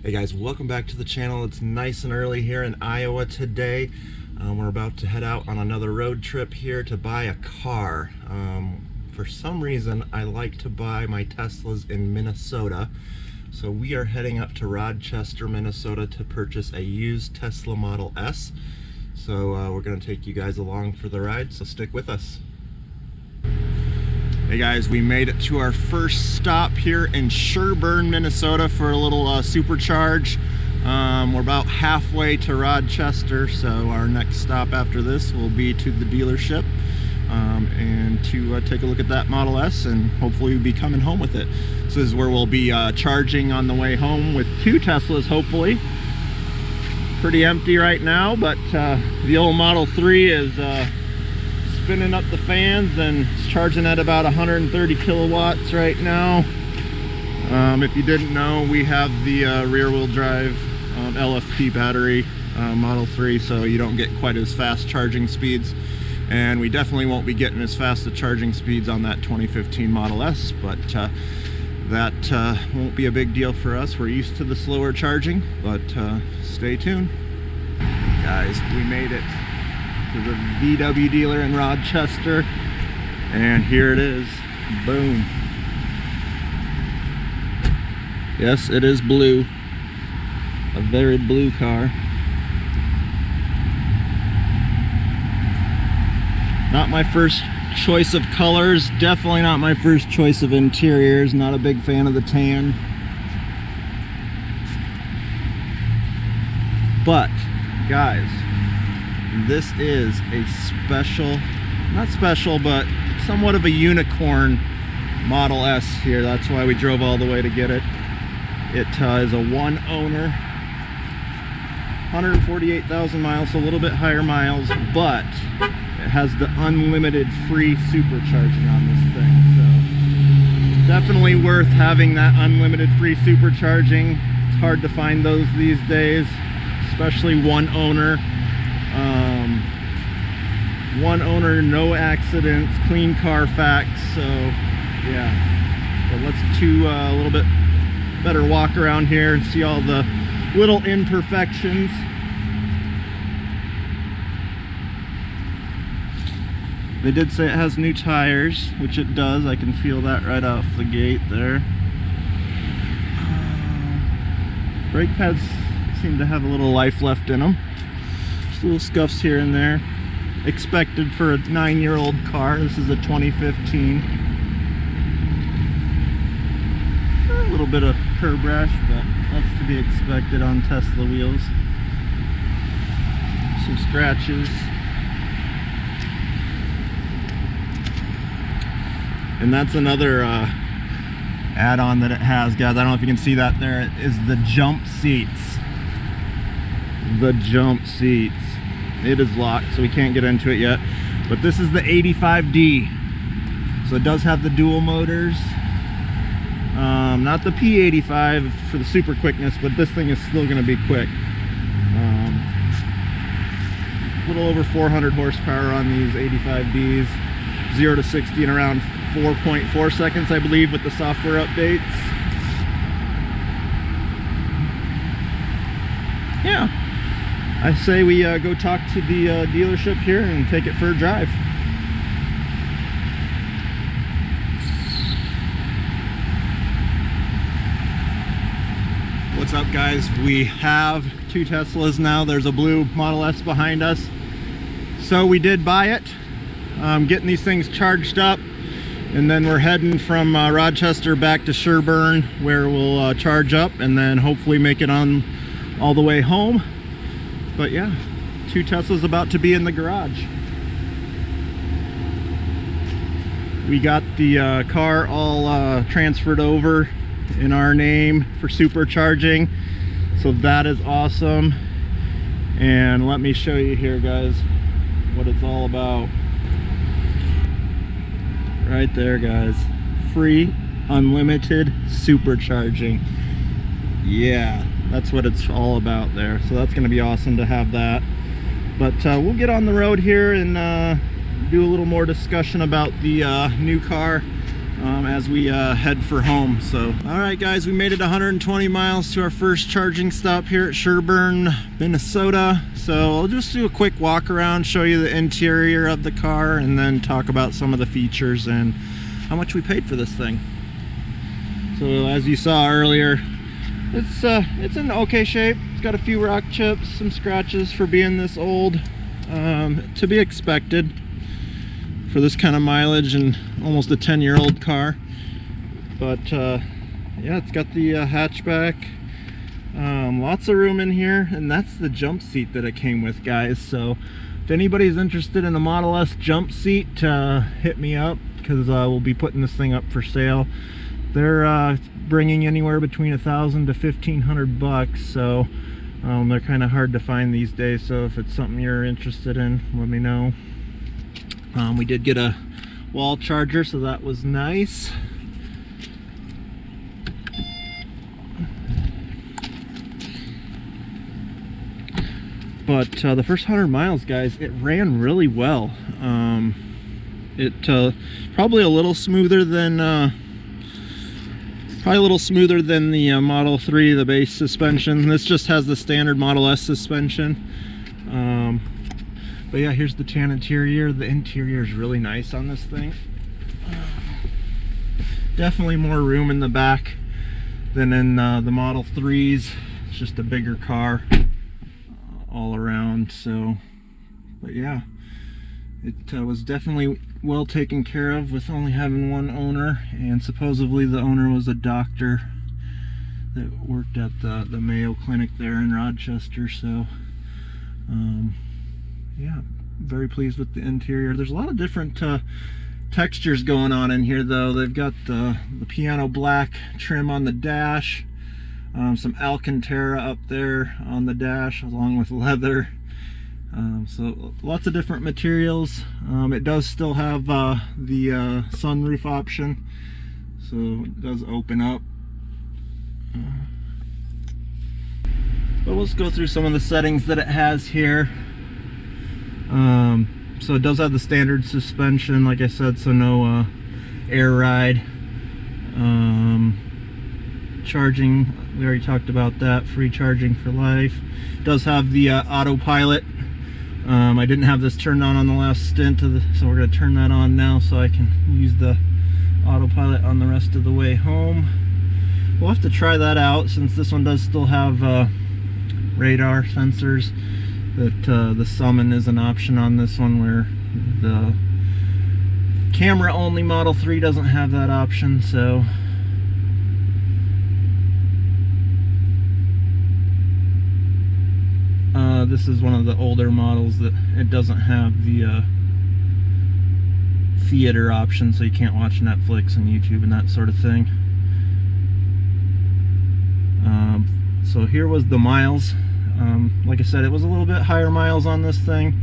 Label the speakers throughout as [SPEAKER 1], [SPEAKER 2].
[SPEAKER 1] Hey guys, welcome back to the channel. It's nice and early here in Iowa today. We're about to head out on another road trip here to buy a car. For some reason, I like to buy my Teslas in Minnesota. So we are heading up to Rochester, Minnesota to purchase a used Tesla Model S. So we're going to take you guys along for the ride, so stick with us. Hey guys, we made it to our first stop here in Sherburne, Minnesota for a little supercharge. We're about halfway to Rochester, so our next stop after this will be to the dealership and to take a look at that Model S, and hopefully we'll be coming home with it. This is where we'll be charging on the way home with two Teslas, hopefully. Pretty empty right now, but the old Model 3 is spinning up the fans and it's charging at about 130 kilowatts right now. If you didn't know, we have the rear-wheel drive LFP battery Model 3, so you don't get quite as fast charging speeds, and we definitely won't be getting as fast of charging speeds on that 2015 Model S, but that won't be a big deal for us. We're used to the slower charging, but stay tuned. Guys, we made it to the VW dealer in Rochester, and here it is. Boom. Yes, it is blue. A very blue car. Not my first choice of colors, definitely not my first choice of interiors. Not a big fan of the tan. But guys, this is a special, not special, but somewhat of a unicorn Model S here. That's why we drove all the way to get it. It is a one owner, 148,000 miles, so a little bit higher miles, but it has the unlimited free supercharging on this thing. So definitely worth having that unlimited free supercharging. It's hard to find those these days, especially one owner. One owner, no accidents, clean Carfax. So yeah, but let's do a little bit better walk around here and see all the little imperfections. They did say it has new tires, which it does. I can feel that right off the gate there. Brake pads seem to have a little life left in them. Just little scuffs here and there. Expected for a 9-year-old car. This is a 2015. A little bit of curb rash, but that's to be expected on Tesla wheels. Some scratches. And that's another add-on that it has, guys. I don't know if you can see that there. It is the jump seats. The jump seats. It is locked, so we can't get into it yet. But this is the 85D. So it does have the dual motors. Not the P85 for the super quickness, but this thing is still going to be quick. A little over 400 horsepower on these 85Ds. 0 to 60 in around 4.4 seconds, I believe, with the software updates. Yeah. I say we go talk to the dealership here and take it for a drive. What's up, guys? We have two Teslas now. There's a blue Model S behind us. So we did buy it. Getting these things charged up, and then we're heading from Rochester back to Sherburne, where we'll charge up and then hopefully make it on all the way home. But yeah, two Teslas about to be in the garage. We got the car all transferred over in our name for supercharging, so that is awesome. And let me show you here, guys, what it's all about. Right there, guys. Free, unlimited supercharging. Yeah, that's what it's all about there. So that's going to be awesome to have that. But we'll get on the road here and do a little more discussion about the new car as we head for home. So all right guys, we made it 120 miles to our first charging stop here at Sherburne, Minnesota. So I'll just do a quick walk around, show you the interior of the car, and then talk about some of the features and how much we paid for this thing. So as you saw earlier, it's in okay shape. It's got a few rock chips, some scratches for being this old, to be expected for this kind of mileage and almost a 10-year-old car. But yeah, it's got the hatchback, lots of room in here, and that's the jump seat that it came with, guys. So if anybody's interested in a Model S jump seat, hit me up, because we'll be putting this thing up for sale. They're bringing anywhere between $1,000 to $1,500, so they're kind of hard to find these days. So if it's something you're interested in, let me know. We did get a wall charger, so that was nice. But the first 100 miles, guys, it ran really well. It probably a little smoother than the Model 3, the base suspension. This just has the standard Model S suspension. But yeah, here's the tan interior. The interior is really nice on this thing. Definitely more room in the back than in the Model 3s. It's just a bigger car all around. So, but yeah, it was definitely well taken care of with only having one owner, and supposedly the owner was a doctor that worked at the Mayo Clinic there in Rochester. So yeah, very pleased with the interior. There's a lot of different textures going on in here, though. They've got the piano black trim on the dash, some Alcantara up there on the dash along with leather. So lots of different materials. It does still have the sunroof option, so it does open up. But let's go through some of the settings that it has here. So it does have the standard suspension, like I said, so no air ride. Charging, we already talked about that, free charging for life. It does have the autopilot. I didn't have this turned on the last stint of so we're going to turn that on now so I can use the autopilot on the rest of the way home. We'll have to try that out, since this one does still have radar sensors. That the summon is an option on this one, where the camera only Model 3 doesn't have that option. So this is one of the older models that it doesn't have the theater option, so you can't watch Netflix and YouTube and that sort of thing. So here was the miles. Like I said, it was a little bit higher miles on this thing,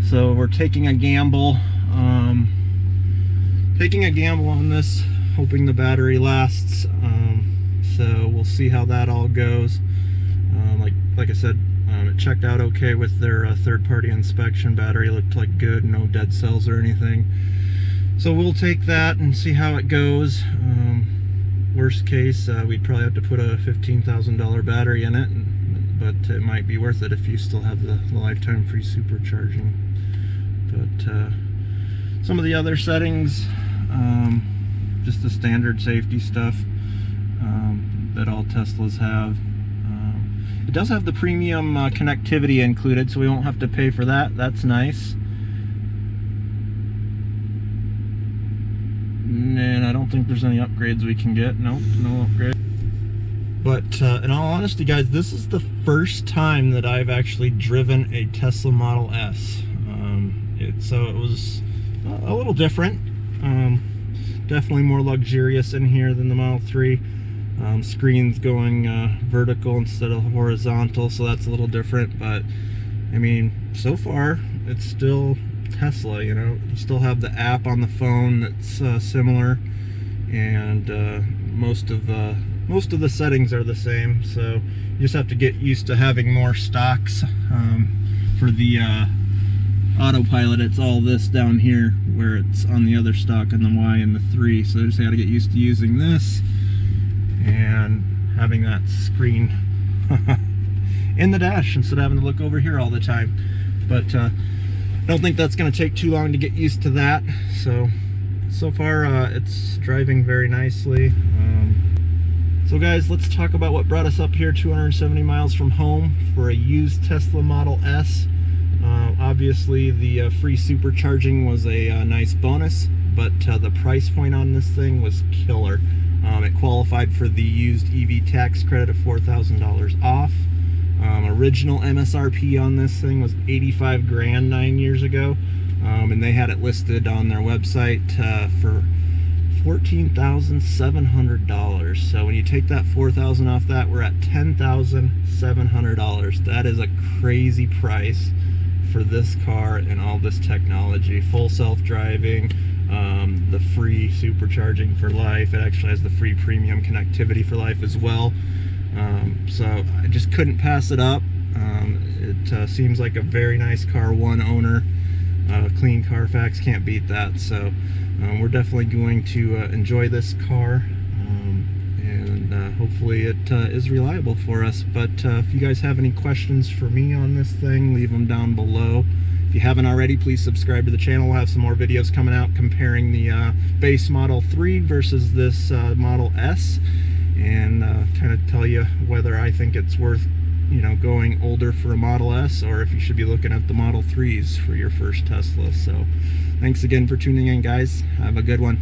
[SPEAKER 1] so we're taking a gamble. On this, hoping the battery lasts. So we'll see how that all goes. Like I said, it checked out okay with their third-party inspection. Battery looked like good, no dead cells or anything. So we'll take that and see how it goes. Worst case, we'd probably have to put a $15,000 battery in it, but it might be worth it if you still have the lifetime free supercharging. But some of the other settings, just the standard safety stuff that all Teslas have. It does have the premium connectivity included, so we won't have to pay for that. That's nice. And I don't think there's any upgrades we can get. Nope, no upgrade. But in all honesty, guys, this is the first time that I've actually driven a Tesla Model S. So it was a little different. Definitely more luxurious in here than the Model 3. Screens going vertical instead of horizontal, so that's a little different. But I mean, so far it's still Tesla. You know, you still have the app on the phone that's similar, and most of the settings are the same. So you just have to get used to having more stocks for autopilot, it's all this down here where it's on the other stock on the Y and the 3. So I just got to get used to using this and having that screen in the dash instead of having to look over here all the time. But I don't think that's going to take too long to get used to that. So far it's driving very nicely. So guys, let's talk about what brought us up here 270 miles from home for a used Tesla Model S. Obviously the free supercharging was a nice bonus, but the price point on this thing was killer. It qualified for the used EV tax credit of $4,000 off. Original MSRP on this thing was 85 grand 9 years ago, and they had it listed on their website for $14,700. So when you take that $4,000 off that, we're at $10,700. That is a crazy price for this car and all this technology. Full self-driving, the free supercharging for life. It actually has the free premium connectivity for life as well. So I just couldn't pass it up. It seems like a very nice car, one owner, clean Carfax, can't beat that. So we're definitely going to enjoy this car, and hopefully it is reliable for us. But if you guys have any questions for me on this thing, leave them down below. If you haven't already, please subscribe to the channel. We'll have some more videos coming out comparing the base Model 3 versus this Model S, and kind of tell you whether I think it's worth, you know, going older for a Model S, or if you should be looking at the Model 3s for your first Tesla. So thanks again for tuning in, guys. Have a good one.